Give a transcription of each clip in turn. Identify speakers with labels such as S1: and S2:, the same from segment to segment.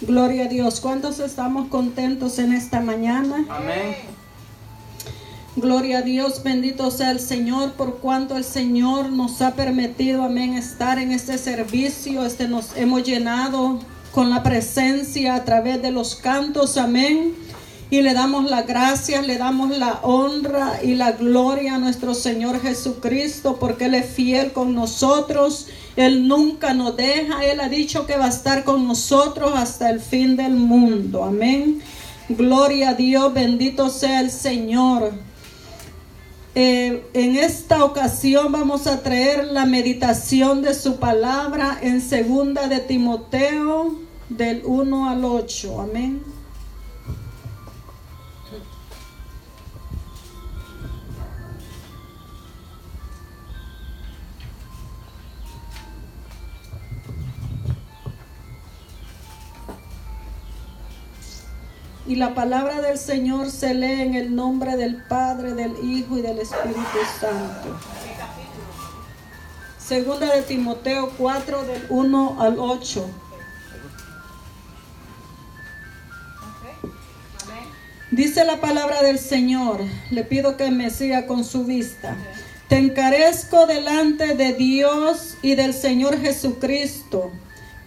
S1: Gloria a Dios. ¿Cuántos estamos contentos en esta mañana?
S2: Amén.
S1: Gloria a Dios, bendito sea el Señor, por cuanto el Señor nos ha permitido, amén, estar en este servicio. Nos hemos llenado con la presencia a través de los cantos, amén. Y le damos las gracias, le damos la honra y la gloria a nuestro Señor Jesucristo, porque Él es fiel con nosotros. Él nunca nos deja. Él ha dicho que va a estar con nosotros hasta el fin del mundo. Amén. Gloria a Dios, bendito sea el Señor. En esta ocasión vamos a traer la meditación de su palabra en 2 de Timoteo del 1 al 8. Amén. Y la palabra del Señor se lee en el nombre del Padre, del Hijo y del Espíritu Santo. 2 de Timoteo 4, del 1 al 8. Dice la palabra del Señor. Le pido que me siga con su vista. Te encarezco delante de Dios y del Señor Jesucristo,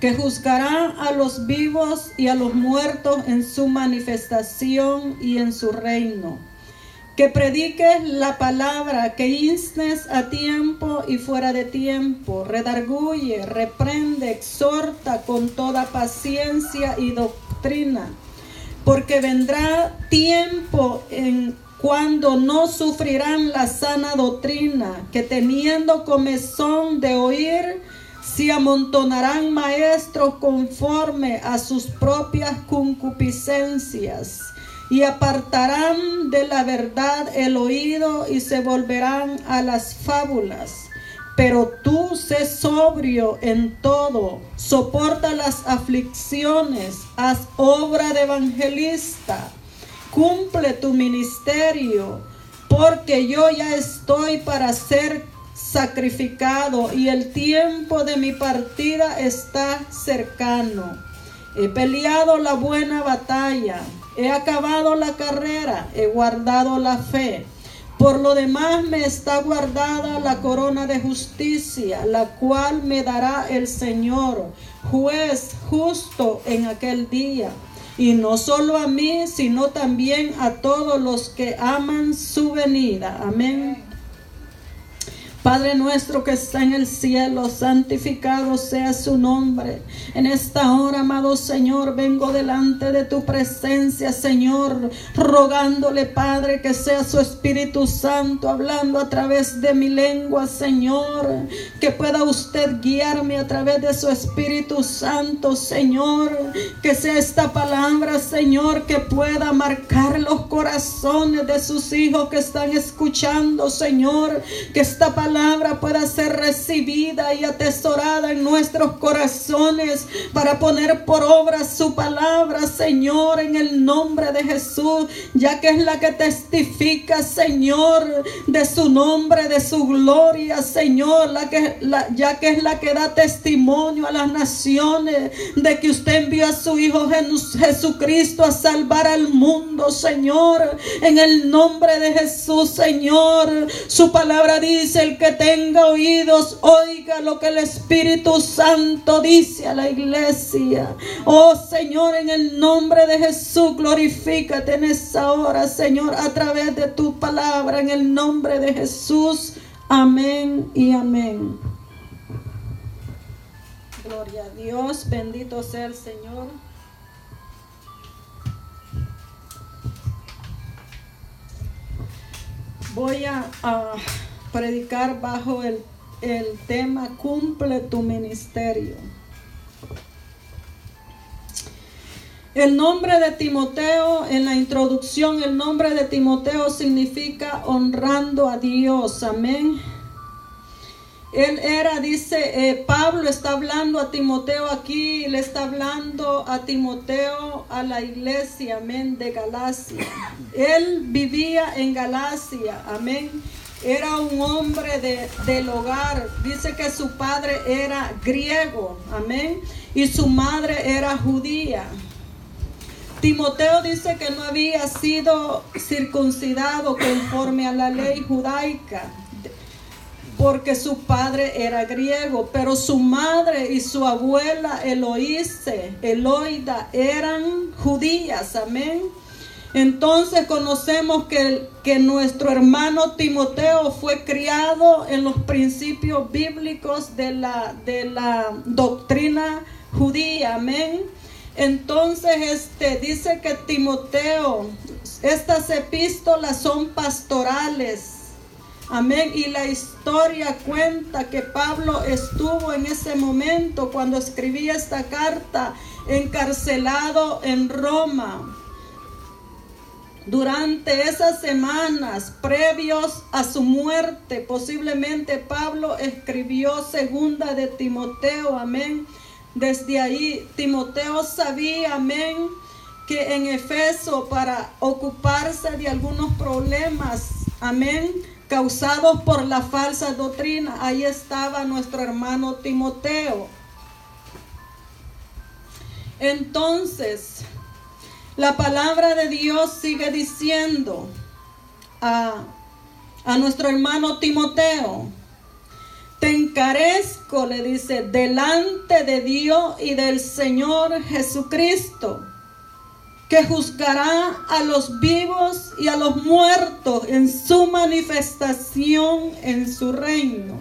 S1: que juzgará a los vivos y a los muertos en su manifestación y en su reino. Que prediques la palabra, que instes a tiempo y fuera de tiempo, redarguye, reprende, exhorta con toda paciencia y doctrina. Porque vendrá tiempo en cuando no sufrirán la sana doctrina, que teniendo comezón de oír, se amontonarán maestros conforme a sus propias concupiscencias, y apartarán de la verdad el oído y se volverán a las fábulas. Pero tú sé sobrio en todo, soporta las aflicciones, haz obra de evangelista, cumple tu ministerio, porque yo ya estoy para ser sacrificado y el tiempo de mi partida está cercano. He peleado la buena batalla, he acabado la carrera, he guardado la fe. Por lo demás me está guardada la corona de justicia, la cual me dará el Señor, juez justo en aquel día. Y no solo a mí, sino también a todos los que aman su venida. Amén. Padre nuestro que está en el cielo, santificado sea su nombre. En esta hora, amado Señor, vengo delante de tu presencia, Señor, rogándole, Padre, que sea su Espíritu Santo hablando a través de mi lengua, Señor, que pueda usted guiarme a través de su Espíritu Santo, Señor, que sea esta palabra, Señor, que pueda marcar los corazones de sus hijos que están escuchando, Señor, que esta palabra pueda ser recibida y atesorada en nuestros corazones para poner por obra su palabra, Señor, en el nombre de Jesús, ya que es la que testifica, Señor, de su nombre, de su gloria, Señor, ya que es la que da testimonio a las naciones de que usted envió a su Hijo Jesucristo a salvar al mundo, Señor, en el nombre de Jesús, Señor. Su palabra dice: el que tenga oídos, oiga lo que el Espíritu Santo dice a la iglesia. Oh Señor, en el nombre de Jesús, glorifícate en esa hora, Señor, a través de tu palabra, en el nombre de Jesús. Amén y amén. Gloria a Dios, bendito sea el Señor. Voy a predicar bajo el tema cumple tu ministerio. El nombre de Timoteo, en la introducción, el nombre de Timoteo significa honrando a Dios. Amén. Él era, dice, Pablo está hablando a Timoteo aquí, le está hablando a Timoteo, a la iglesia, amén, de Galacia. Él vivía en Galacia, amén. era un hombre del hogar. Dice que su padre era griego, amén, y su madre era judía. Timoteo dice que no había sido circuncidado conforme a la ley judaica, porque su padre era griego, pero su madre y su abuela Eloida eran judías, amén. Entonces conocemos que nuestro hermano Timoteo fue criado en los principios bíblicos de la doctrina judía, amén. Entonces dice que Timoteo, estas epístolas son pastorales, amén, y la historia cuenta que Pablo estuvo en ese momento cuando escribía esta carta encarcelado en Roma. Durante esas semanas previos a su muerte, posiblemente Pablo escribió segunda de Timoteo, amén. Desde ahí Timoteo sabía, amén, que en Efeso, para ocuparse de algunos problemas, amén, causados por la falsa doctrina, ahí estaba nuestro hermano Timoteo. Entonces, la palabra de Dios sigue diciendo a nuestro hermano Timoteo: te encarezco, le dice, delante de Dios y del Señor Jesucristo, que juzgará a los vivos y a los muertos en su manifestación en su reino.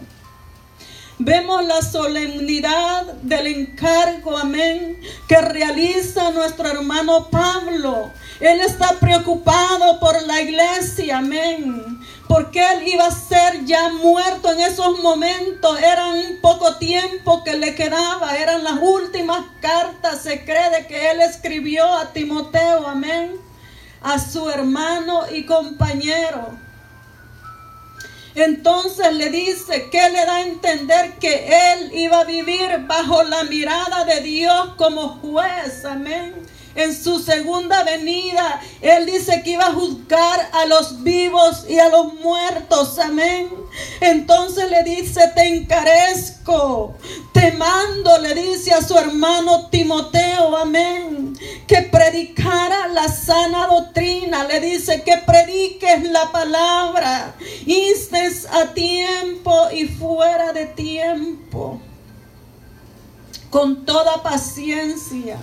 S1: Vemos la solemnidad del encargo, amén, que realiza nuestro hermano Pablo. Él está preocupado por la iglesia, amén, porque él iba a ser ya muerto en esos momentos. Era un poco tiempo que le quedaba, eran las últimas cartas, se cree, de que él escribió a Timoteo, amén, a su hermano y compañero. Entonces le dice, que le da a entender que él iba a vivir bajo la mirada de Dios como juez, amén. En su segunda venida, él dice que iba a juzgar a los vivos y a los muertos, amén. Entonces le dice, te encarezco, te mando, le dice a su hermano Timoteo, amén, que predicara la sana doctrina. Le dice que prediques la palabra, instes a tiempo y fuera de tiempo, con toda paciencia.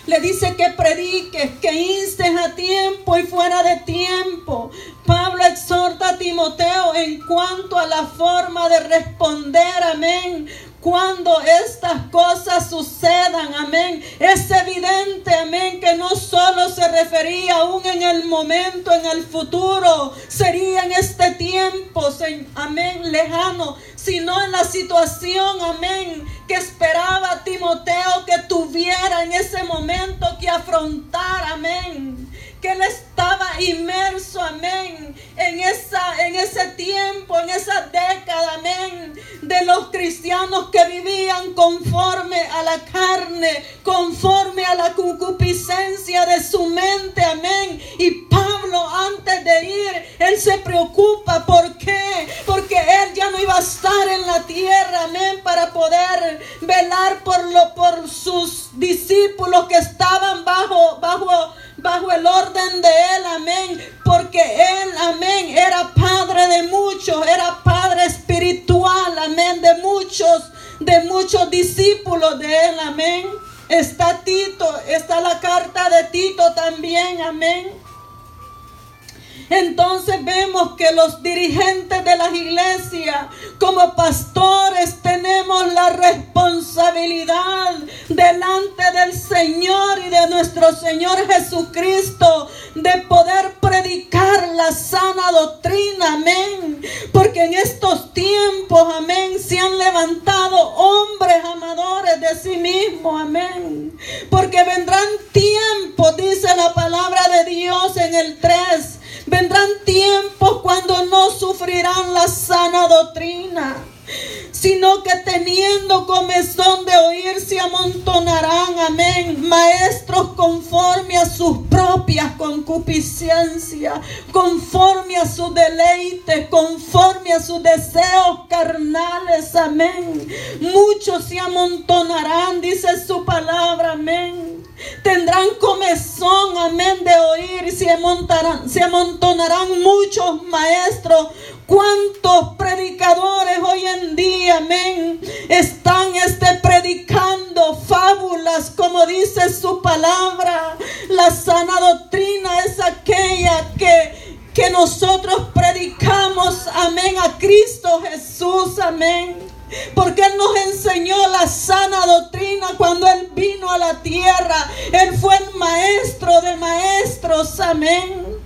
S1: Le dice que prediques, que instes a tiempo y fuera de tiempo. Pablo exhorta a Timoteo en cuanto a la forma de responder, amén, cuando estas cosas sucedan, amén. Es evidente, amén, que no solo se refería aún en el momento, en el futuro, sería en este tiempo, amén, lejano, sino en la situación, amén, que esperaba Timoteo que tuviera en ese momento que afrontar, amén, que él estaba inmerso, amén, en ese tiempo, en esa década, amén, de los cristianos que vivían conforme a la carne, conforme a la concupiscencia de su mente, amén. Y Pablo, antes de ir, él se preocupa. ¿Por qué? Porque él ya no iba a estar en la tierra, amén, para poder velar por sus discípulos que estaban bajo el orden de él, amén, porque él, amén, era padre de muchos, era padre espiritual, amén, de muchos discípulos de él, amén. Está Tito, está la carta de Tito también, amén. Entonces vemos que los dirigentes de las iglesias, como pastores, tenemos la responsabilidad delante del Señor y de nuestro Señor Jesucristo de poder predicar la sana doctrina, amén. Porque en estos tiempos, amén, se han levantado hombres amadores de sí mismos, amén. Porque vendrán tiempos, dice la palabra de Dios en el 3, vendrán tiempos cuando no sufrirán la sana doctrina, sino que teniendo comezón de oír se amontonarán, amén, maestros conforme a sus propias propias concupiscencias, conforme a sus deleites, conforme a sus deseos carnales. Amén. Muchos se amontonarán, dice su palabra. Amén. Tendrán comezón, amén, de oír, y se amontonarán muchos maestros. ¿Cuántos predicadores hoy en día, amén, están predicando fábulas, como dice su palabra? La sana doctrina es aquella que nosotros predicamos, amén, a Cristo Jesús, amén. Porque Él nos enseñó la sana doctrina cuando Él vino a la tierra. Él fue el maestro de maestros, amén.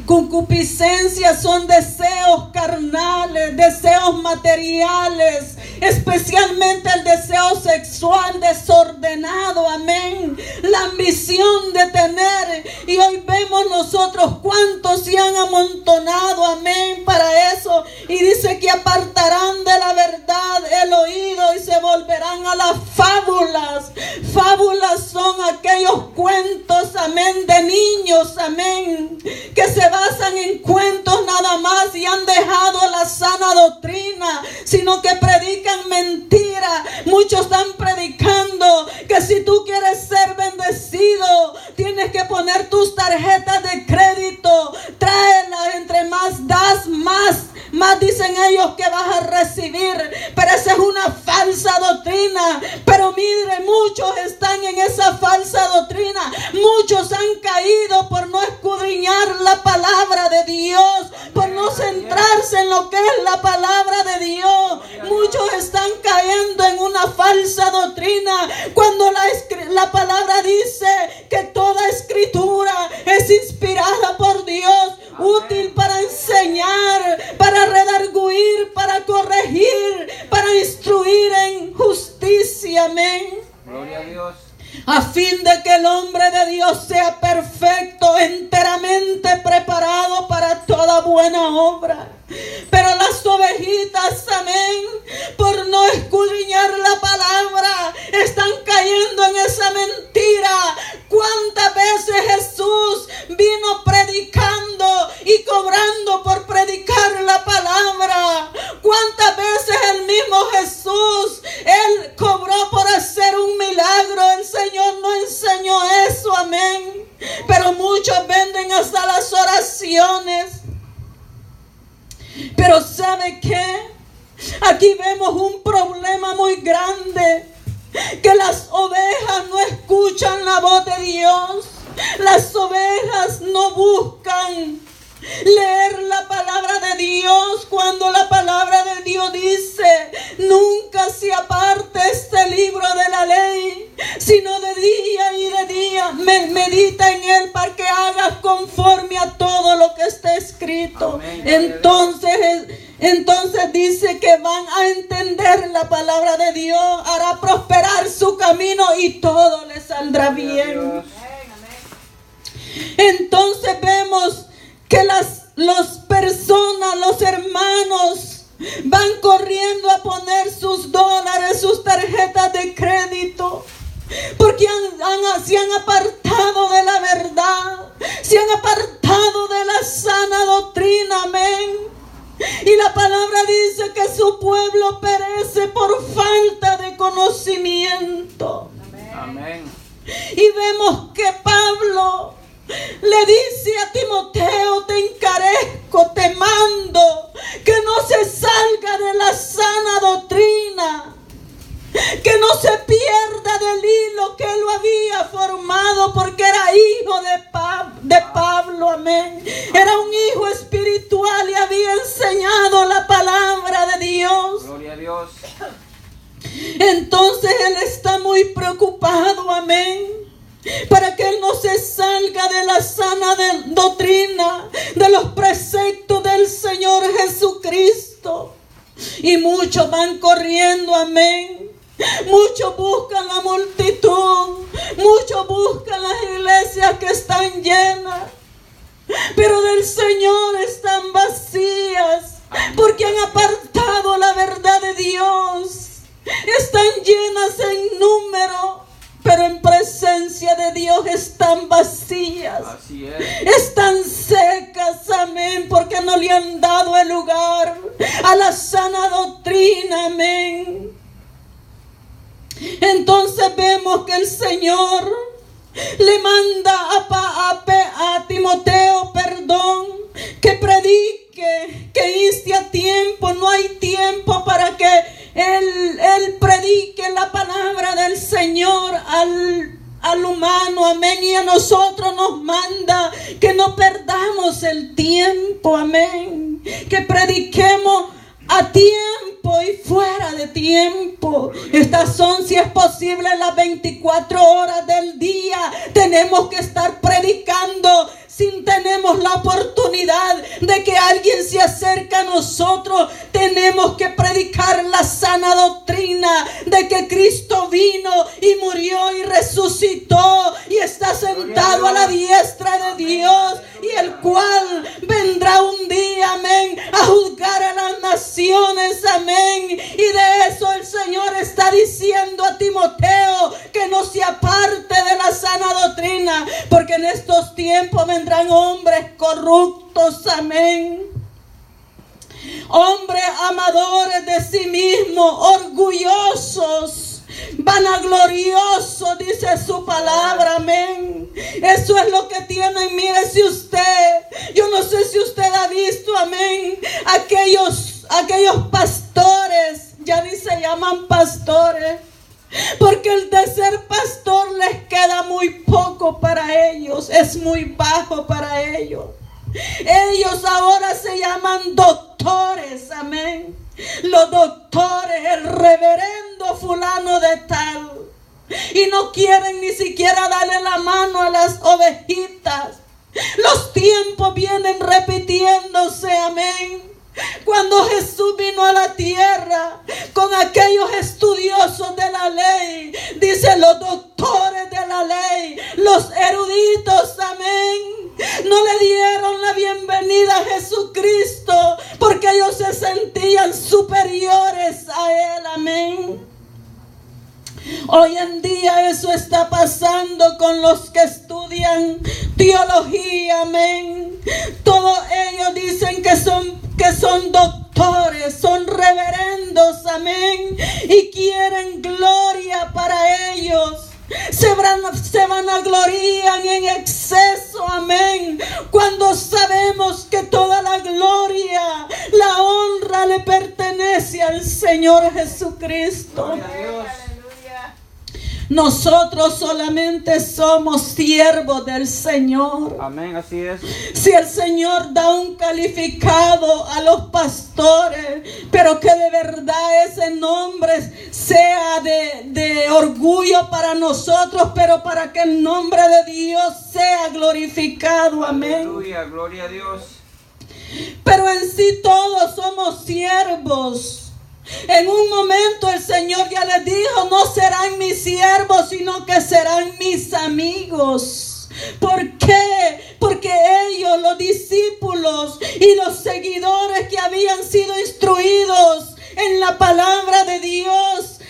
S1: Concupiscencias son deseos carnales, deseos materiales, especialmente el deseo sexual desordenado, amén. La ambición de tener, y hoy vemos nosotros cuántos se han amontonado, amén, para eso. Y dice que apartarán de la verdad el oído y se volverán a las fábulas. Fábulas son aquellos cuentos, amén, de niños, amén, que se basan en cuentos nada más y han dejado la sana doctrina, sino que predican mentira. Muchos están predicando que si tú quieres ser bendecido, tienes que poner tus tarjetas de crédito, tráelas, entre más das, más dicen ellos que vas a recibir. Pero esa es una falsa doctrina. Pero mire, muchos están en esa falsa doctrina. Muchos han caído por no escudriñar la palabra de Dios, por no centrarse en lo que es la palabra de Dios. Muchos están cayendo en una falsa doctrina cuando la palabra dice que toda escritura es inspirada por Dios, útil para enseñar, para redarguir, para corregir, para instruir en justicia. Amén.
S2: Gloria a Dios.
S1: A fin de que el hombre de Dios sea perfecto, enteramente preparado para toda buena obra. Pero las ovejitas, amén, por no escudriñar la palabra, están cayendo en esa mentira. ¿Cuántas veces Jesús vino predicando y cobrando por predicar la palabra? ¿Cuántas veces el mismo Jesús, Él cobró por hacer un milagro? El Señor no enseñó eso, amén. Pero muchos venden hasta las oraciones. Pero ¿sabe qué? Aquí vemos un problema muy grande, que las ovejas no escuchan la voz de Dios. Las ovejas no buscan leer la palabra de Dios, cuando la palabra de Dios dice: nunca se aparte este libro de la ley, sino de día y de día medita en él, para que hagas conforme a todo lo que está escrito.
S2: Amén.
S1: Entonces dice que van a entender la palabra de Dios, hará prosperar su camino y todo le saldrá bien. Entonces vemos que las personas, los hermanos, van corriendo a poner sus dólares, sus tarjetas de crédito, porque se han apartado de la verdad, se han apartado de la sana doctrina. Amén. Y la palabra dice que su pueblo perece por falta de conocimiento.
S2: Amén.
S1: Y vemos que Pablo le dice a Timoteo: te encarezco, te mando, que no se salga de la sana doctrina, que no se pierda del hilo que lo había formado, porque era hijo de Pablo, amén. Era un hijo espiritual y había enseñado la palabra de Dios.
S2: Gloria a Dios.
S1: Entonces él está muy preocupado, amén, para que él no se salga de la sana doctrina, de los preceptos del Señor Jesucristo. Y muchos van corriendo, amén. Muchos buscan la multitud, muchos buscan las iglesias que están llenas, pero del Señor están vacías, porque han apartado la verdad de Dios. Están llenas en número, pero en presencia de Dios están vacías. el Señor le manda a Timoteo, que predique, que inste a tiempo. No hay tiempo para que él predique la palabra del Señor al humano, amén. Y a nosotros nos manda que no perdamos el tiempo, amén. Que prediquemos a tiempo y fuera de tiempo. Estas son, si es posible, las 24 horas del día. Tenemos que estar predicando. Si tenemos la oportunidad de que alguien se acerque a nosotros, tenemos que predicar la sana doctrina de que Cristo vino y murió y resucitó y está sentado a la diestra de Dios, y el cual vendrá un día, amén, a juzgar a las naciones, amén. Y de eso el Señor está diciendo a Timoteo que no se aparte de la sana doctrina, porque en estos tiempos vendrán hombres corruptos, amén. Hombres amadores de sí mismos, orgullosos, vanagloriosos, dice su palabra, amén. Eso es lo que tienen. Mire, si usted, yo no sé si usted ha visto, amén, aquellos pastores, ya ni se llaman pastores, porque el de ser pastor les queda muy poco para ellos, es muy bajo para ellos. Ellos ahora se llaman doctores, amén. Los doctores, el reverendo fulano de tal, y no quieren ni siquiera darle la mano a las ovejitas. Los tiempos vienen repitiéndose, amén. Cuando Jesús vino a la tierra con aquellos estudiosos de la ley, dice los doctores de la ley, los eruditos, amén, no le dieron la bienvenida a Jesucristo porque ellos se sentían superiores a Él, amén. Hoy en día eso está pasando con los que estudian teología, amén. Todos ellos dicen que son doctores, son reverendos, amén, y quieren gloria para ellos. Se vanaglorían en exceso, amén, cuando sabemos que toda la gloria, la honra le pertenece al Señor Jesucristo.
S2: Gloria a Dios.
S1: Nosotros solamente somos siervos del Señor.
S2: Amén, así es.
S1: Si el Señor da un calificado a los pastores, pero que de verdad ese nombre sea de orgullo para nosotros, pero para que el nombre de Dios sea glorificado. Amén.
S2: Aleluya, gloria a Dios.
S1: Pero en sí todos somos siervos. En un momento el Señor ya les dijo: no serán mis siervos, sino que serán mis amigos. ¿Por qué? Porque ellos, los discípulos y los seguidores que habían sido instruidos en la palabra de Dios,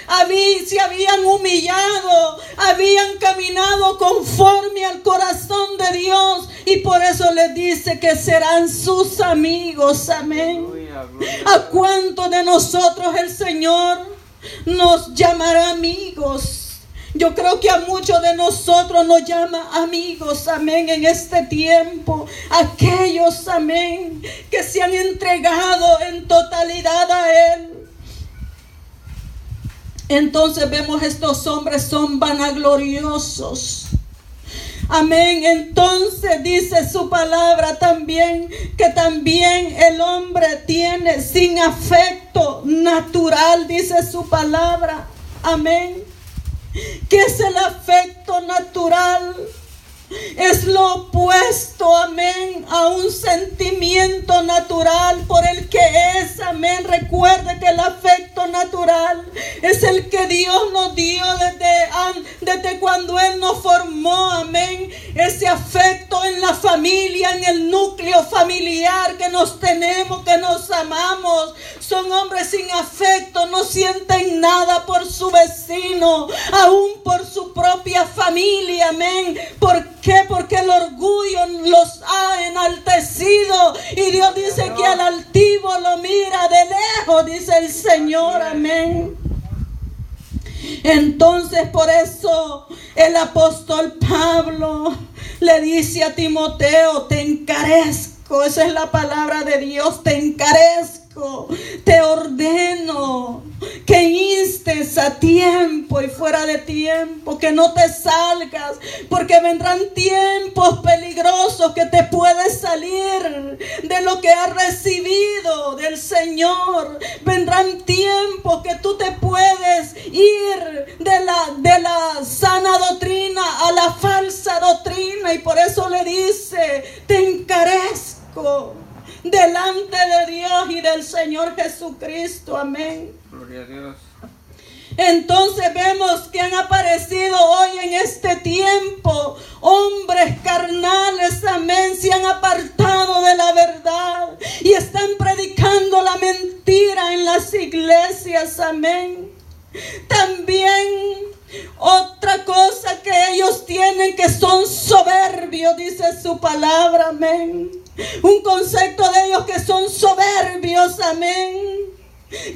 S1: se habían humillado, habían caminado conforme al corazón de Dios, y por eso les dice que serán sus amigos. Amén. ¿A cuántos de nosotros el Señor nos llamará amigos? Yo creo que a muchos de nosotros nos llama amigos, amén, en este tiempo. Aquellos, amén, que se han entregado en totalidad a Él. Entonces vemos estos hombres son vanagloriosos. Amén. Entonces dice su palabra también que también el hombre tiene sin afecto natural, dice su palabra. Amén. ¿Qué es el afecto natural? Es lo opuesto, amén, a un sentimiento natural por el que es, amén. Recuerde que el afecto natural es el que Dios nos dio desde cuando Él nos formó, amén. Ese afecto en la familia, en el núcleo familiar que nos tenemos, que nos amamos. Son hombres sin afecto, no sienten nada por su vecino, aún por su propia familia, amén. ¿Por qué? Porque el orgullo los ha enaltecido, y Dios dice que al altivo lo mira de lejos, dice el Señor, amén. Entonces por eso El apóstol Pablo le dice a Timoteo, te encarezco, esa es la palabra de Dios, te encarezco, te ordeno que instes a tiempo y fuera de tiempo, que no te salgas, porque vendrán tiempos peligrosos que te puedes salir de lo que has recibido del Señor. Vendrán tiempos que tú te puedes ir de la sana doctrina a la falsa doctrina, y por eso le dice, te encarezco delante de Dios y del Señor Jesucristo. Amén.
S2: Gloria a Dios.
S1: Entonces vemos que han aparecido hoy en este tiempo hombres carnales, amén, se han apartado de la verdad y están predicando la mentira en las iglesias, amén. También otra cosa que ellos tienen, que son soberbios, dice su palabra, amén. Un concepto de ellos, que son soberbios, amén,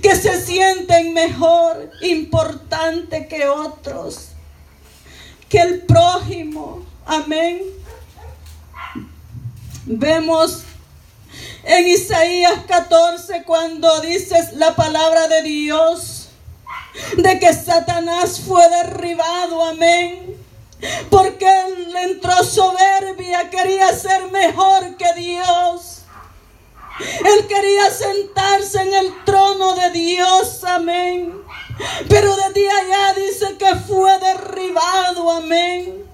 S1: que se sienten mejor, importante que otros, que el prójimo, amén. Vemos en Isaías 14 cuando dice la palabra de Dios de que Satanás fue derribado, amén, porque él entró soberbia, quería ser mejor que Dios. Él quería sentarse en el trono de Dios, amén. Pero desde allá dice que fue derribado, amén.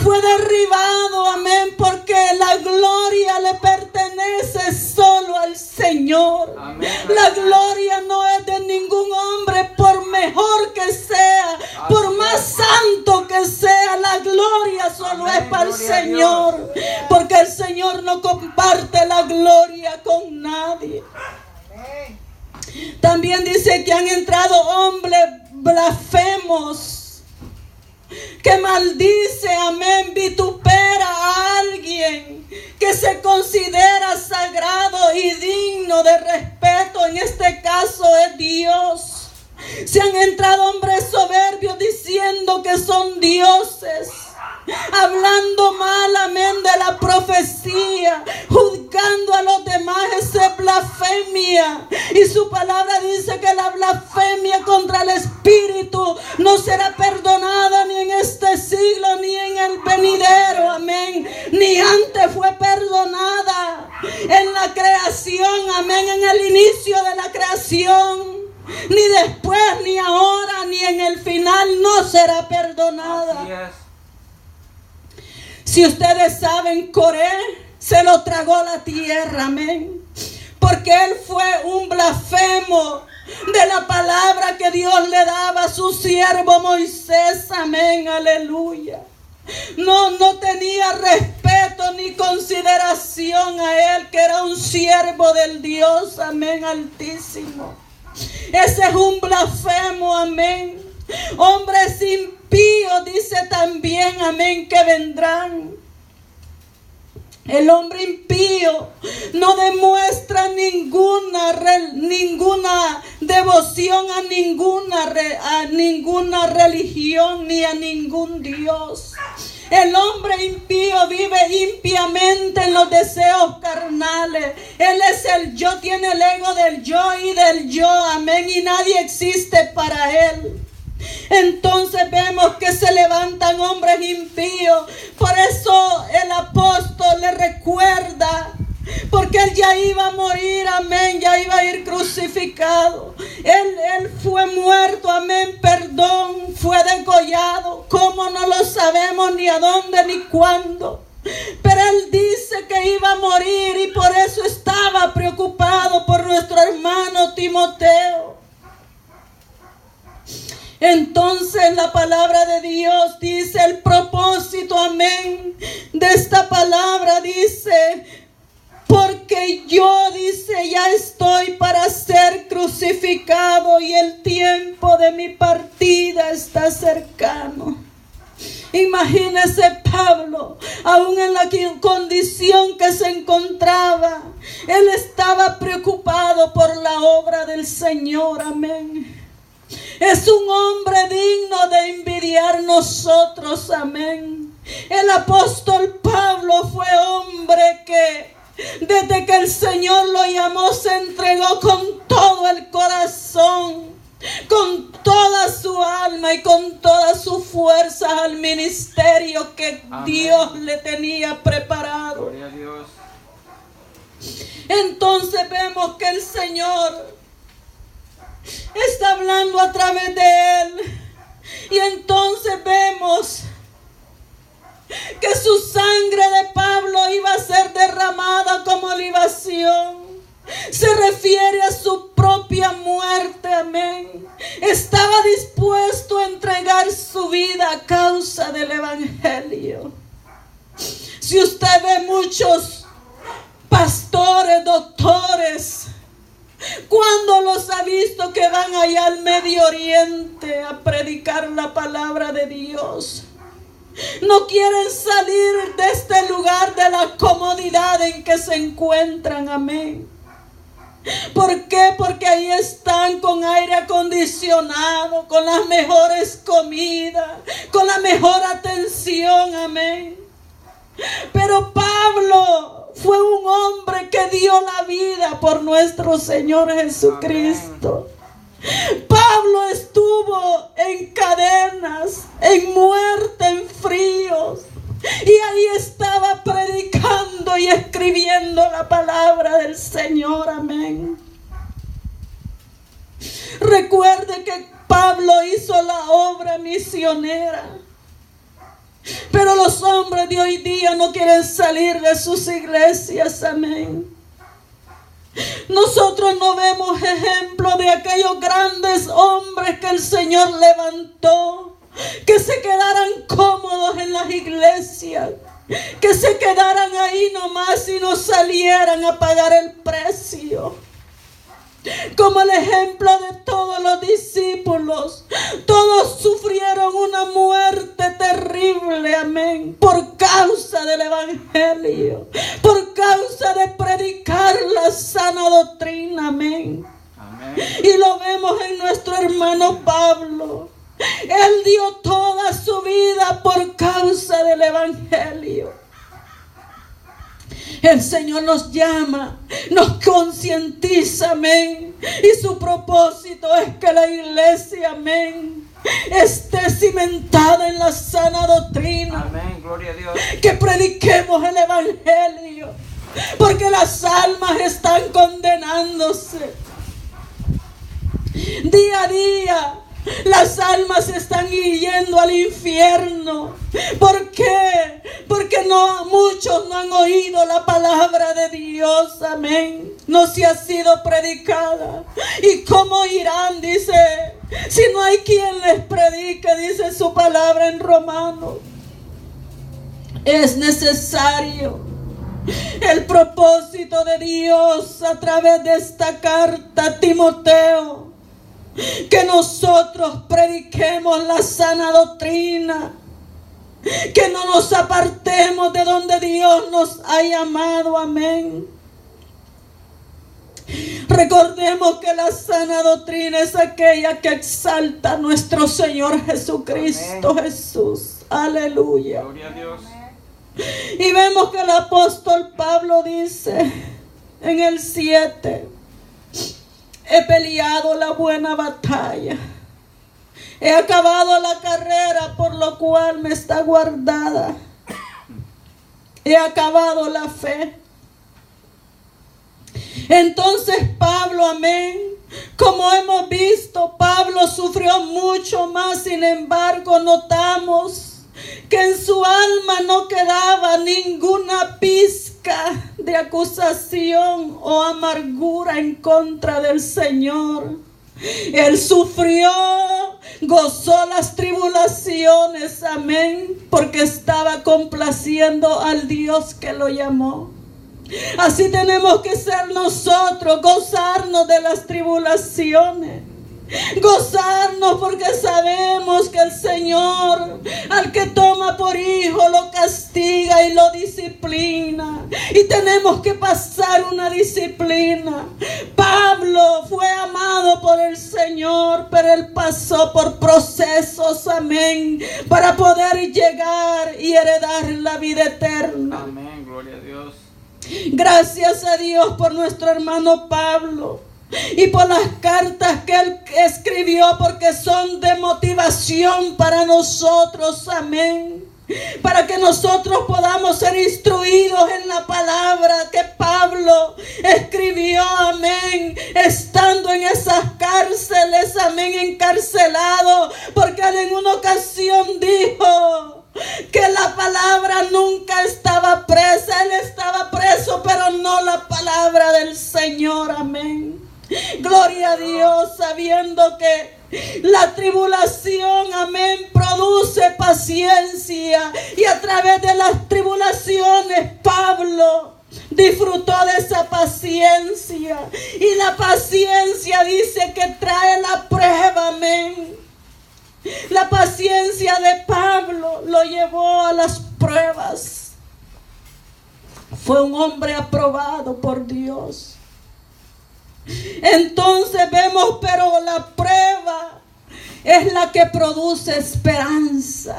S1: Fue derribado, amén, porque la gloria le pertenece solo al Señor. Amén. La gloria no es de ningún hombre, por mejor que sea, por más santo que sea, la gloria solo es para el Señor, porque el Señor no comparte la gloria con nadie. También dice que han entrado hombres blasfemos, que maldice, amén, vitupera a alguien que se considera sagrado y digno de respeto. En este caso es Dios. Se han entrado hombres soberbios diciendo que son dioses, hablando mal, amén, de la profecía, juzgando a los demás. Esa es blasfemia, y su palabra dice que la blasfemia contra el Espíritu no será perdonada ni en este siglo ni en el venidero, amén. Ni antes fue perdonada en la creación, amén, en el inicio de la creación, ni después, ni ahora, ni en el final no será perdonada.
S2: Así es.
S1: Si ustedes saben, Coré se lo tragó la tierra, amén, porque él fue un blasfemo de la palabra que Dios le daba a su siervo Moisés, amén, aleluya. No tenía respeto ni consideración a él, que era un siervo del Dios, amén, altísimo. Ese es un blasfemo, amén. Hombres impíos, dice también, amén, que vendrán. El hombre impío no demuestra ninguna devoción a ninguna religión ni a ningún Dios. El hombre impío vive impiamente en los deseos carnales. Él es el yo, tiene el ego del yo y del yo, amén, y nadie existe para él. Entonces vemos que se levantan hombres impíos. Por eso el apóstol le recuerda, porque él ya iba a morir, amén, ya iba a ir crucificado. Él fue muerto, amén, perdón, fue degollado. ¿Cómo? No lo sabemos, ni a dónde ni cuándo. Pero él dice que iba a morir, y por eso estaba preocupado por nuestro hermano Timoteo. Entonces la palabra de Dios dice, el propósito, amén, de esta palabra dice, porque yo, dice, ya estoy para ser crucificado y el tiempo de mi partida está cercano. Imagínese Pablo, aún en la condición que se encontraba, él estaba preocupado por la obra del Señor, amén. Es un hombre digno de envidiar nosotros, amén. El apóstol Pablo fue hombre que desde que el Señor lo llamó se entregó con todo el corazón, con toda su alma y con todas sus fuerzas al ministerio que
S2: Amén.
S1: Dios le tenía preparado.
S2: Gloria a Dios.
S1: Entonces vemos que el Señor está hablando a través de él. Y entonces vemos que su sangre de Pablo iba a ser derramada como libación. Se refiere a su propia muerte, amén. Estaba dispuesto a entregar su vida a causa del evangelio. Si usted ve muchos pastores, doctores, ¿cuándo los ha visto que van allá al Medio Oriente a predicar la palabra de Dios? No quieren salir de este lugar de la comodidad en que se encuentran, amén. ¿Por qué? Porque ahí están con aire acondicionado, con las mejores comidas, con la mejor atención, amén. Pero Pablo fue un hombre que dio la vida por nuestro Señor Jesucristo. Pablo estuvo en cadenas, en muerte, en fríos. Y ahí estaba predicando y escribiendo la palabra del Señor, amén. Recuerde que Pablo hizo la obra misionera. Pero los hombres de hoy día no quieren salir de sus iglesias, amén. Nosotros no vemos ejemplo de aquellos grandes hombres que el Señor levantó, que se quedaran cómodos en las iglesias, que se quedaran ahí nomás y no salieran a pagar el precio. Como el ejemplo de todos los discípulos, todos sufrieron una muerte terrible, amén, por causa del evangelio, por causa de predicar la sana doctrina, amén.
S2: Amén.
S1: Y lo vemos en nuestro hermano Pablo. Él dio toda su vida por causa del evangelio. El Señor nos llama, nos concientiza, amén. Y su propósito es que la iglesia, amén, esté cimentada en la sana doctrina.
S2: Amén, gloria a Dios.
S1: Que prediquemos el evangelio, porque las almas están condenándose. Día a día las almas están yendo al infierno. ¿Por qué? Porque muchos no han oído la palabra de Dios, amén. No se ha sido predicada. ¿Y cómo irán? Dice, si no hay quien les predique, dice su palabra en Romanos. Es necesario el propósito de Dios a través de esta carta a Timoteo, que nosotros prediquemos la sana doctrina, que no nos apartemos de donde Dios nos ha llamado, amén. Recordemos que la sana doctrina es aquella que exalta a nuestro Señor Jesucristo. Amén. Jesús, aleluya.
S2: Gloria a Dios.
S1: Y vemos que el apóstol Pablo dice en el 7: he peleado la buena batalla, he acabado la carrera por lo cual me está guardada, he acabado la fe. Entonces Pablo, amén, como hemos visto, Pablo sufrió mucho más. Sin embargo, notamos que en su alma no quedaba ninguna pizca de acusación o amargura en contra del Señor. Él sufrió, gozó las tribulaciones, amén, porque estaba complaciendo al Dios que lo llamó. Así tenemos que ser nosotros, gozarnos de las tribulaciones. Gozarnos porque sabemos que el Señor al que toma por hijo lo castiga y lo disciplina. Y tenemos que pasar una disciplina. Pablo fue amado por el Señor, pero él pasó por procesos, amén, para poder llegar y heredar la vida eterna.
S2: Amén, gloria a Dios.
S1: Gracias a Dios por nuestro hermano Pablo y por las cartas que él escribió, porque son de motivación para nosotros, amén. Para que nosotros podamos ser instruidos en la palabra que Pablo escribió, amén, estando en esas cárceles, amén, encarcelado, porque él en una ocasión dijo que la palabra nunca estaba presa. Él estaba preso, pero no la palabra del Señor, amén. Gloria a Dios, sabiendo que la tribulación, amén, produce paciencia. Y a través de las tribulaciones, Pablo disfrutó de esa paciencia. Y la paciencia dice que trae la prueba, amén. La paciencia de Pablo lo llevó a las pruebas. Fue un hombre aprobado por Dios. Entonces vemos, pero la prueba es la que produce esperanza.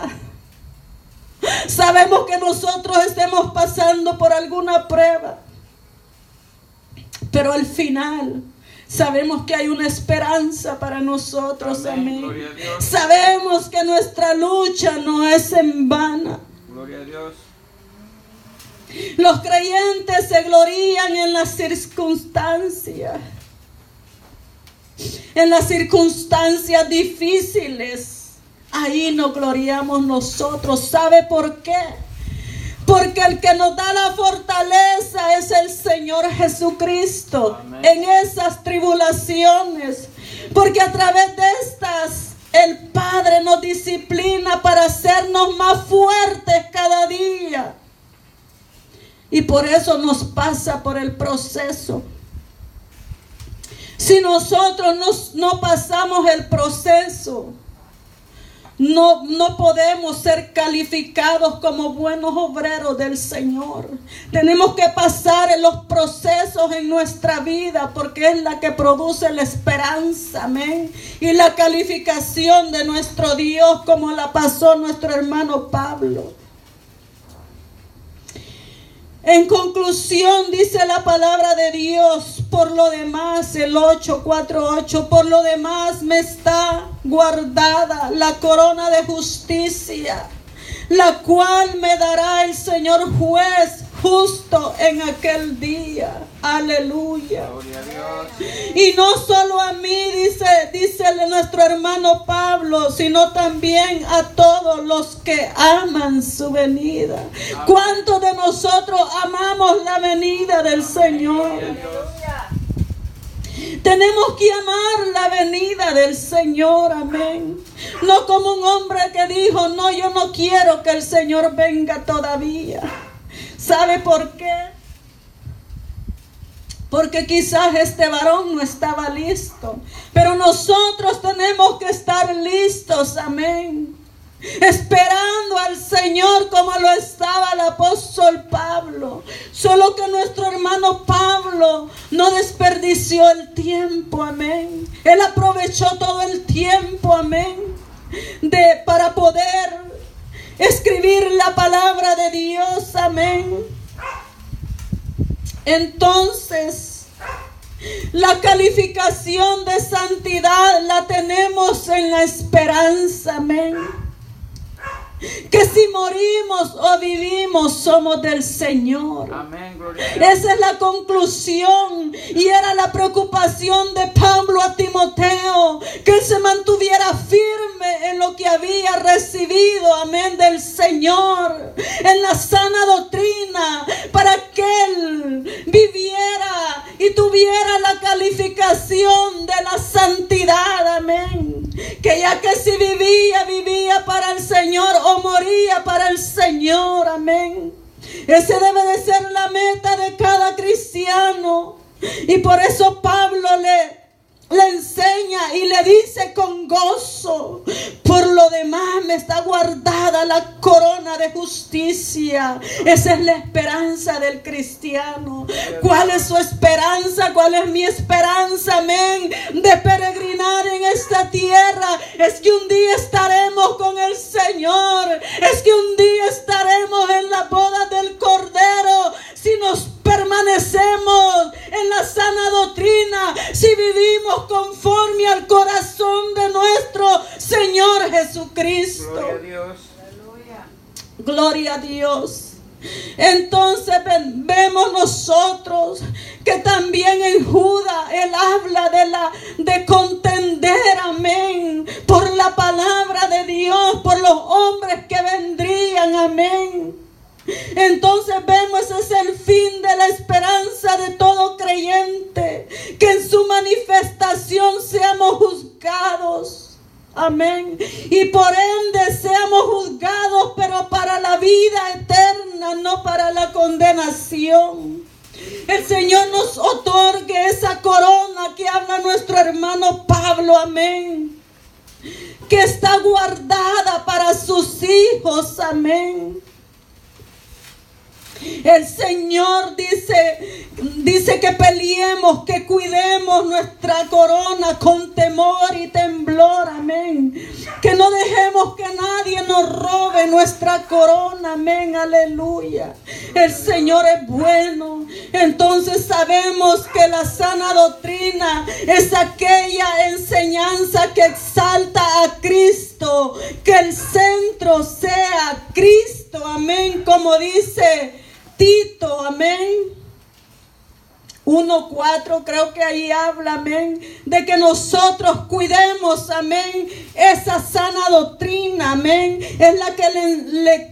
S1: Sabemos que nosotros estemos pasando por alguna prueba, pero al final sabemos que hay una esperanza para nosotros, amén. Sabemos que nuestra lucha no es en vano.
S2: Gloria a Dios.
S1: Los creyentes se glorían en las circunstancias. En las circunstancias difíciles, ahí nos gloriamos nosotros. ¿Sabe por qué? Porque el que nos da la fortaleza es el Señor Jesucristo. Amén. En esas tribulaciones, porque a través de estas el Padre nos disciplina para hacernos más fuertes cada día. Y por eso nos pasa por el proceso. Si nosotros no pasamos el proceso, no podemos ser calificados como buenos obreros del Señor. Tenemos que pasar en los procesos en nuestra vida, porque es la que produce la esperanza, amén. Y la calificación de nuestro Dios, como la pasó nuestro hermano Pablo. En conclusión, dice la palabra de Dios, por lo demás, el 8:4-8, por lo demás me está guardada la corona de justicia, la cual me dará el Señor juez justo en aquel día. Aleluya.
S2: Gloria a Dios.
S1: Y no solo a mí, dice nuestro hermano Pablo, sino también a todos los que aman su venida. Amén. ¿Cuántos de nosotros amamos la venida del Señor? Tenemos que amar la venida del Señor, amén. No como un hombre que dijo, no, yo no quiero que el Señor venga todavía. ¿Sabe por qué? Porque quizás este varón no estaba listo. Pero nosotros tenemos que estar listos, amén. Esperando al Señor como lo estaba el apóstol Pablo. Solo que nuestro hermano Pablo no desperdició el tiempo, amén. Él aprovechó todo el tiempo, amén, para poder escribir la palabra de Dios, amén. Entonces, la calificación de santidad la tenemos en la esperanza, amén. Que si morimos o vivimos somos del Señor.
S2: Amén, gloria a Dios.
S1: Esa es la conclusión y era la preocupación de Pablo a Timoteo, que él se mantuviera firme en lo que había recibido, amén, del Señor, en la sana doctrina, para que él viviera y tuviera la calificación de la santidad, amén. Que ya que si vivía para el Señor o moría para el Señor, amén. Ese debe de ser la meta de cada cristiano. Y por eso Pablo le enseña y le dice con gozo: por lo demás me está guardada la corona de justicia. Esa es la esperanza del cristiano. ¿Cuál es su esperanza? ¿Cuál es mi esperanza? Amén. De peregrinar en esta tierra. Es que un día estaremos con el Señor. Es que un día estaremos en la boda del Cordero. Si nos permanecemos en la sana doctrina, si vivimos conforme al corazón de nuestro Señor Jesucristo.
S2: Gloria a Dios.
S1: Gloria a Dios. Entonces vemos nosotros que también en Judas él habla de contender, amén, por la palabra de Dios, por los hombres que vendrían, amén. Entonces vemos, ese es el fin de la esperanza de todo creyente, que en su manifestación seamos juzgados, amén, y por ende seamos juzgados, pero para la vida eterna, no para la condenación. El Señor nos otorgue esa corona que habla nuestro hermano Pablo, amén, que está guardada para sus hijos, amén. El Señor dice que peleemos, que cuidemos nuestra corona con temor y temblor, amén. Que no dejemos que nadie nos robe nuestra corona, amén, aleluya. El Señor es bueno. Entonces sabemos que la sana doctrina es aquella enseñanza que exalta a Cristo, que el centro sea Cristo, amén, como dice Tito, amén. 1:4 creo que ahí habla, amén, de que nosotros cuidemos, amén, esa sana doctrina, amén. Es la que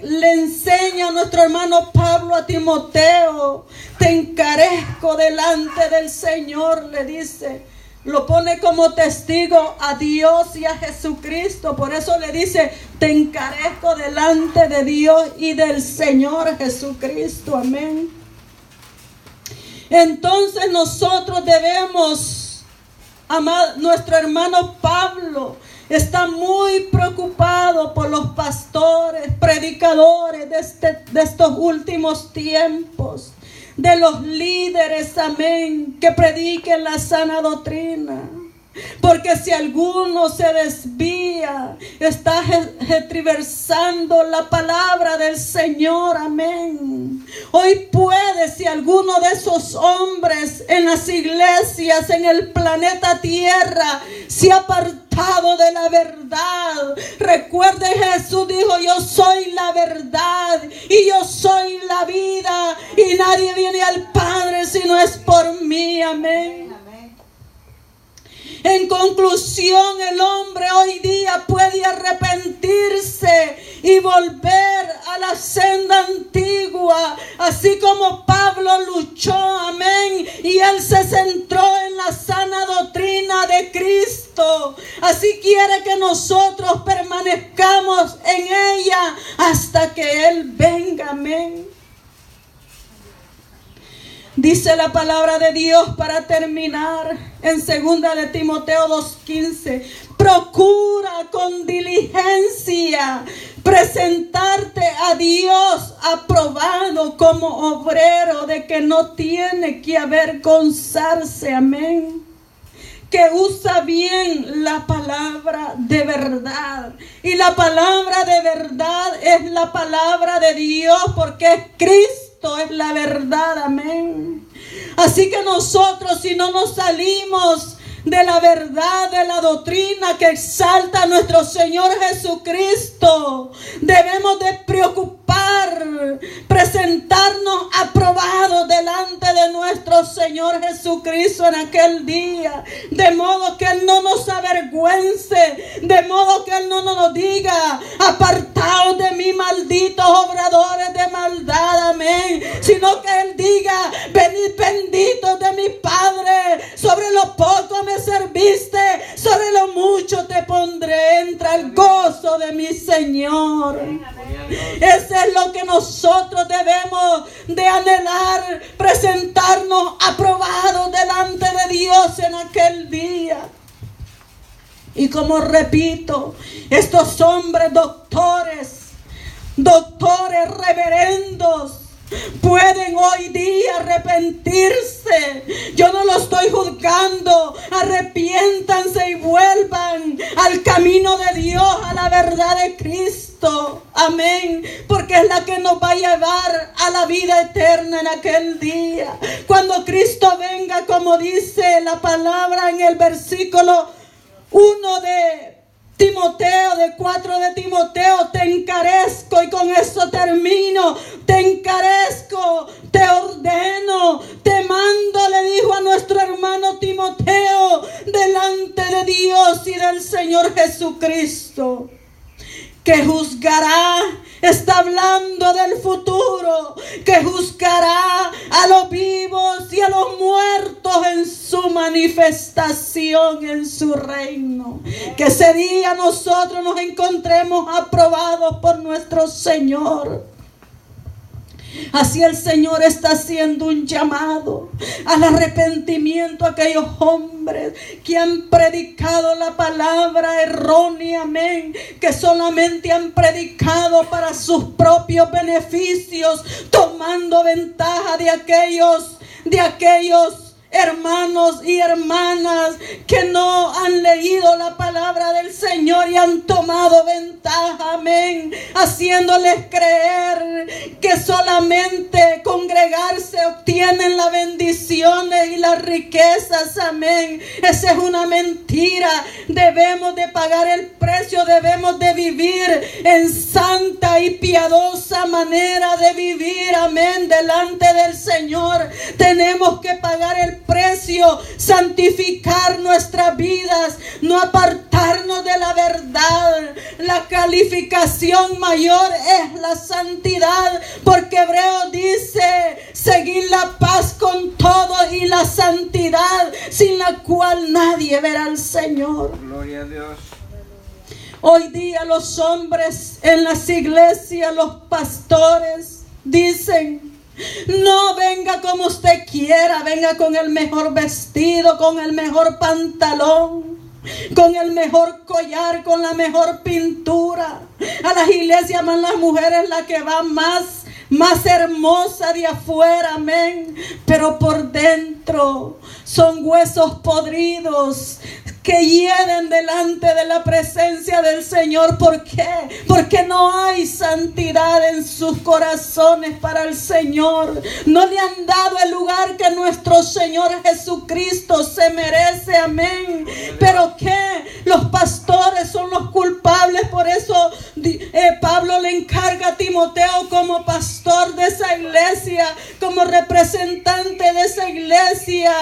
S1: le enseña a nuestro hermano Pablo a Timoteo. Te encarezco delante del Señor, le dice. Lo pone como testigo a Dios y a Jesucristo. Por eso le dice: te encarezco delante de Dios y del Señor Jesucristo. Amén. Entonces nosotros debemos amar. Nuestro hermano Pablo está muy preocupado por los pastores, predicadores de estos últimos tiempos, de los líderes, amén, que prediquen la sana doctrina. Porque si alguno se desvía, está tergiversando la palabra del Señor, amén. Hoy puede, si alguno de esos hombres en las iglesias, en el planeta Tierra, se ha apartado de la verdad. Recuerde, Jesús dijo: yo soy la verdad y yo soy la vida, y nadie viene al Padre si no es por mí, amén. En conclusión, el hombre hoy día puede arrepentirse y volver a la senda antigua, así como Pablo luchó, amén, y él se centró en la sana doctrina de Cristo. Así quiere que nosotros permanezcamos en ella hasta que Él venga, amén. Dice la palabra de Dios para terminar en 2 de Timoteo 2:15: procura con diligencia presentarte a Dios aprobado como obrero de que no tiene que avergonzarse, amén. Que usa bien la palabra de verdad. Y la palabra de verdad es la palabra de Dios, porque es Cristo, es la verdad, amén. Así que nosotros, si no nos salimos de la verdad, de la doctrina que exalta a nuestro Señor Jesucristo, debemos de presentarnos aprobados delante de nuestro Señor Jesucristo en aquel día, de modo que Él no nos avergüence, de modo que Él no nos diga: apartaos de mí, malditos obradores de maldad, amén, sino que Él diga: venid benditos de mi Padre, sobre lo poco me serviste, sobre lo mucho te pondré. Entra el gozo gozo de mi Señor.
S2: Gloria a Dios.
S1: Eso es lo que nosotros debemos de anhelar, presentarnos aprobados delante de Dios en aquel día. Y como repito, estos hombres doctores reverendos, pueden hoy día arrepentirse. Yo no lo estoy juzgando. Arrepiéntanse y vuelvan al camino de Dios, a la verdad de Cristo. Amén. Porque es la que nos va a llevar a la vida eterna en aquel día. Cuando Cristo venga, como dice la palabra en el versículo 1 de Timoteo, de 4 de Timoteo, te encarezco, y con eso termino, te encarezco, te ordeno, te mando, le dijo a nuestro hermano Timoteo, delante de Dios y del Señor Jesucristo, que juzgará, está hablando del futuro, que juzgará a los vivos y a los muertos en su manifestación, en su reino. Que ese día nosotros nos encontremos aprobados por nuestro Señor. Así el Señor está haciendo un llamado al arrepentimiento a aquellos hombres que han predicado la palabra errónea, amén, que solamente han predicado para sus propios beneficios, tomando ventaja de aquellos hermanos y hermanas que no han leído la palabra del Señor y han tomado ventaja, amén, haciéndoles creer que solamente congregarse obtienen las bendiciones y las riquezas, amén. Esa es una mentira. Debemos de pagar el precio, debemos de vivir en santa y piadosa manera de vivir, amén, delante del Señor. Tenemos que pagar el precio, santificar nuestras vidas, no apartarnos de la verdad. La calificación mayor es la santidad, porque Hebreos dice, seguir la paz con todos y la santidad, sin la cual nadie verá al Señor.
S2: Gloria a Dios.
S1: Hoy día los hombres en las iglesias, los pastores, dicen, no venga como usted quiera, venga con el mejor vestido, con el mejor pantalón, con el mejor collar, con la mejor pintura. A las iglesias van las mujeres las que van más hermosa de afuera, amén, pero por dentro son huesos podridos que hieden delante de la presencia del Señor. ¿Por qué? Porque no hay santidad en sus corazones para el Señor. No le han dado el lugar que nuestro Señor Jesucristo se merece, amén. Pero ¿qué? Los pastores son los culpables. Por eso Pablo le encarga a Timoteo, como pastor de esa iglesia, como representante de esa iglesia,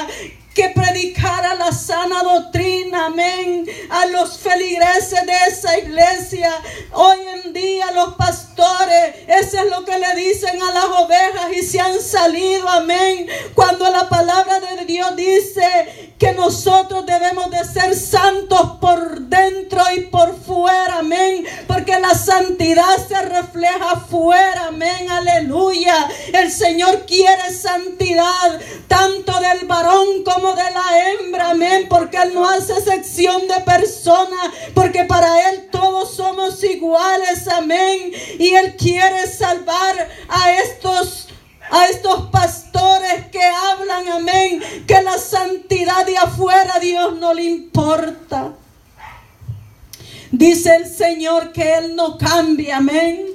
S1: que predicara la sana doctrina, amén, a los feligreses de esa iglesia. Hoy en día los pastores, eso es lo que le dicen a las ovejas, y se han salido, amén, cuando la palabra de Dios dice que nosotros debemos de ser santos por dentro y por fuera, amén, porque la santidad se refleja afuera, amén, aleluya. El Señor quiere santidad, tanto del varón como de la hembra, amén, porque Él no hace excepción de personas, porque para Él todos somos iguales, amén, y Él quiere salvar a estos pastores que hablan, amén, que la santidad de afuera a Dios no le importa. Dice el Señor que Él no cambia, amén.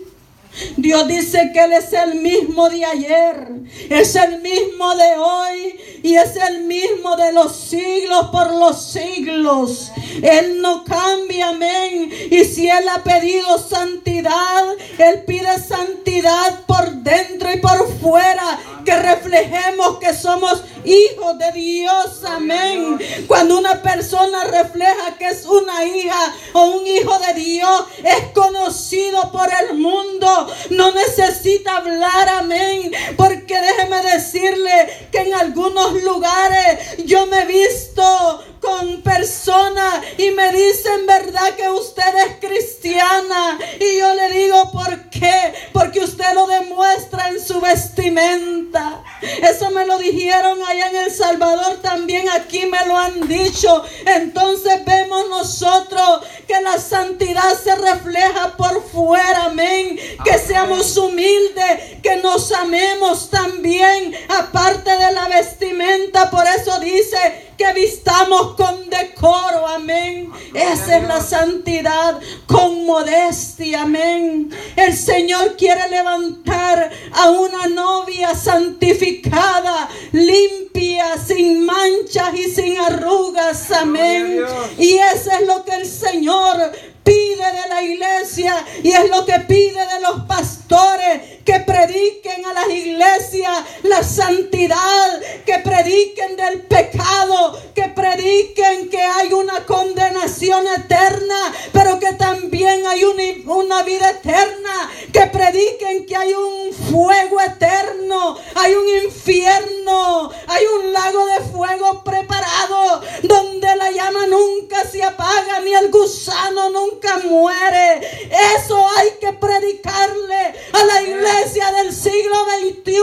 S1: Dios dice que Él es el mismo de ayer, es el mismo de hoy y es el mismo de los siglos por los siglos. Él no cambia, amén. Y si Él ha pedido santidad, Él pide santidad por dentro y por fuera, que reflejemos que somos hijos de Dios, amén. Cuando una persona refleja que es una hija o un hijo de Dios, es conocido por el mundo. No necesita hablar, amén, porque déjeme decirle que en algunos lugares yo me he visto con personas y me dicen, ¿verdad que usted es cristiana? Y yo le digo, ¿por qué? Porque usted lo demuestra en su vestimenta. Eso me lo dijeron allá en El Salvador, también aquí me lo han dicho. Entonces vemos nosotros que la santidad se refleja por fuera, amén. Que seamos humildes, que nos amemos también, aparte de la vestimenta. Por eso dice que vistamos con decoro, amén. Esa es la santidad, con modestia, amén. El Señor quiere levantar a una novia santificada, limpia, sin manchas y sin arrugas, amén. Y eso es lo que el Señor pide de la iglesia, y es lo que pide de los pastores, que prediquen a las iglesias la santidad, que prediquen del pecado, que prediquen que hay una condenación eterna, pero que también hay una vida eterna, que prediquen que hay un fuego eterno, hay un infierno, hay un lago de fuego preparado, donde la llama nunca se apaga, ni el gusano nunca muere. Eso hay que predicarle a la iglesia del siglo XXI,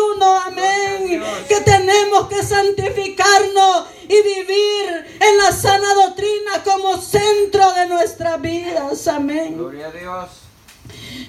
S1: amén. Que tenemos que santificarnos y vivir en la sana doctrina como centro de nuestras vidas, amén.
S2: Gloria a Dios.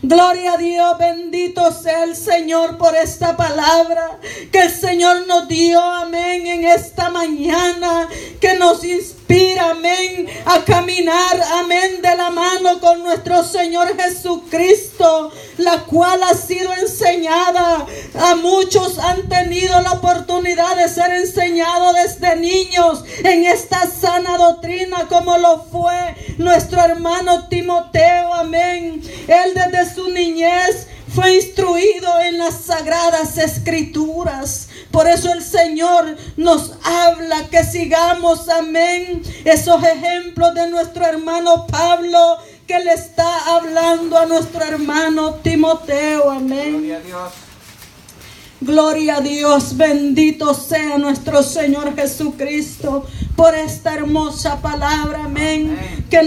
S1: Gloria a Dios, bendito sea el Señor por esta palabra que el Señor nos dio, amén, en esta mañana, que nos inspira, amén, a caminar, amén, de la mano con nuestro Señor Jesucristo, la cual ha sido enseñada. A muchos han tenido la oportunidad de ser enseñados desde niños en esta sana doctrina, como lo fue nuestro hermano Timoteo, amén. Él desde su niñez fue instruido en las sagradas escrituras. Por eso el Señor nos habla que sigamos, amén, esos ejemplos de nuestro hermano Pablo, que le está hablando a nuestro hermano Timoteo, amén.
S2: Gloria a Dios.
S1: Gloria a Dios, bendito sea nuestro Señor Jesucristo por esta hermosa palabra, amén, que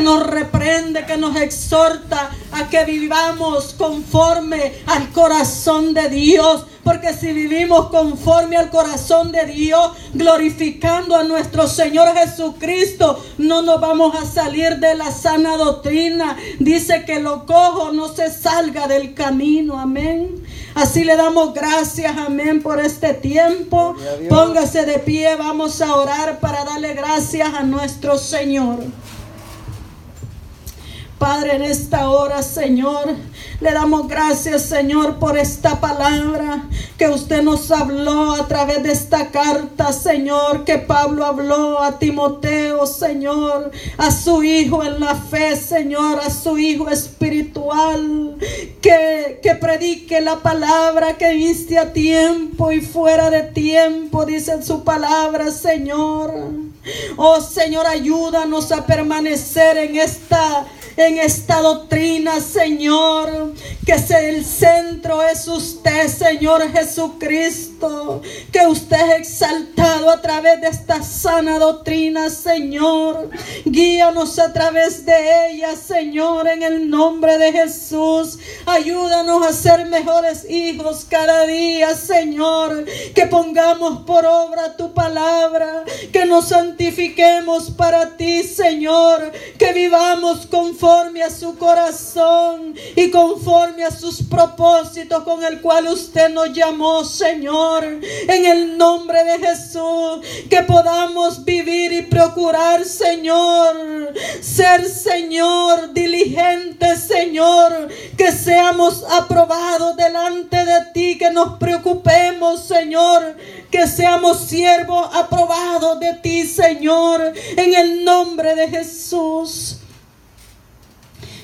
S1: nos reprende, que nos exhorta a que vivamos conforme al corazón de Dios. Porque si vivimos conforme al corazón de Dios, glorificando a nuestro Señor Jesucristo, no nos vamos a salir de la sana doctrina. Dice que lo cojo no se salga del camino, amén. Así le damos gracias, amén, por este tiempo. Póngase de pie, vamos a orar para darle gracias a nuestro Señor. Padre, en esta hora, Señor, le damos gracias, Señor, por esta palabra que usted nos habló a través de esta carta, Señor, que Pablo habló a Timoteo, Señor, a su hijo en la fe, Señor, a su hijo espiritual, que predique la palabra, que inste a tiempo y fuera de tiempo, dice su palabra, Señor. Oh, Señor, ayúdanos a permanecer en esta doctrina, Señor, que el centro es usted, Señor Jesucristo, que usted es exaltado a través de esta sana doctrina, Señor. Guíanos a través de ella, Señor, en el nombre de Jesús. Ayúdanos a ser mejores hijos cada día, Señor, que pongamos por obra tu palabra, que nos santifiquemos para ti, Señor, que vivamos conforme a su corazón y conforme a sus propósitos con el cual usted nos llamó, Señor, en el nombre de Jesús. Que podamos vivir y procurar, Señor, ser, Señor, diligentes, Señor, que seamos aprobados delante de ti, que nos preocupemos, Señor, que seamos siervos aprobados de ti, Señor, en el nombre de Jesús.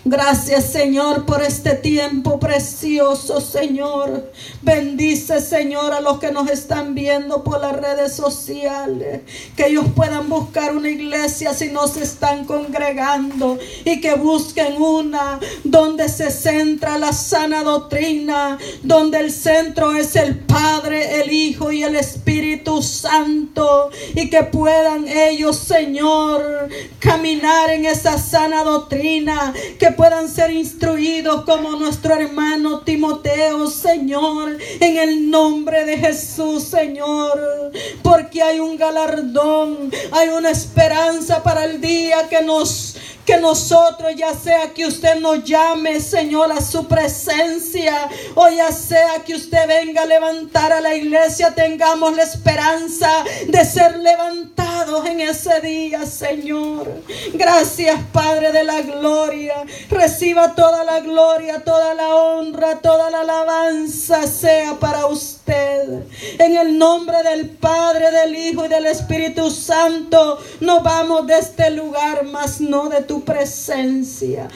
S1: Gracias, Señor, por este tiempo precioso, Señor. Bendice, Señor, a los que nos están viendo por las redes sociales. Que ellos puedan buscar una iglesia si no se están congregando. Y que busquen una donde se centra la sana doctrina. Donde el centro es el Padre, el Hijo y el Espíritu Santo. Y que puedan ellos, Señor, caminar en esa sana doctrina. Que puedan ser instruidos como nuestro hermano Timoteo, Señor, en el nombre de Jesús, Señor, porque hay un galardón, hay una esperanza para el día que nosotros, ya sea que usted nos llame, Señor, a su presencia, o ya sea que usted venga a levantar a la iglesia, tengamos la esperanza de ser levantados en ese día, Señor. Gracias, Padre de la gloria. Reciba toda la gloria, toda la honra, toda la alabanza sea para usted. En el nombre del Padre, del Hijo y del Espíritu Santo, nos vamos de este lugar, mas no de tu presencia.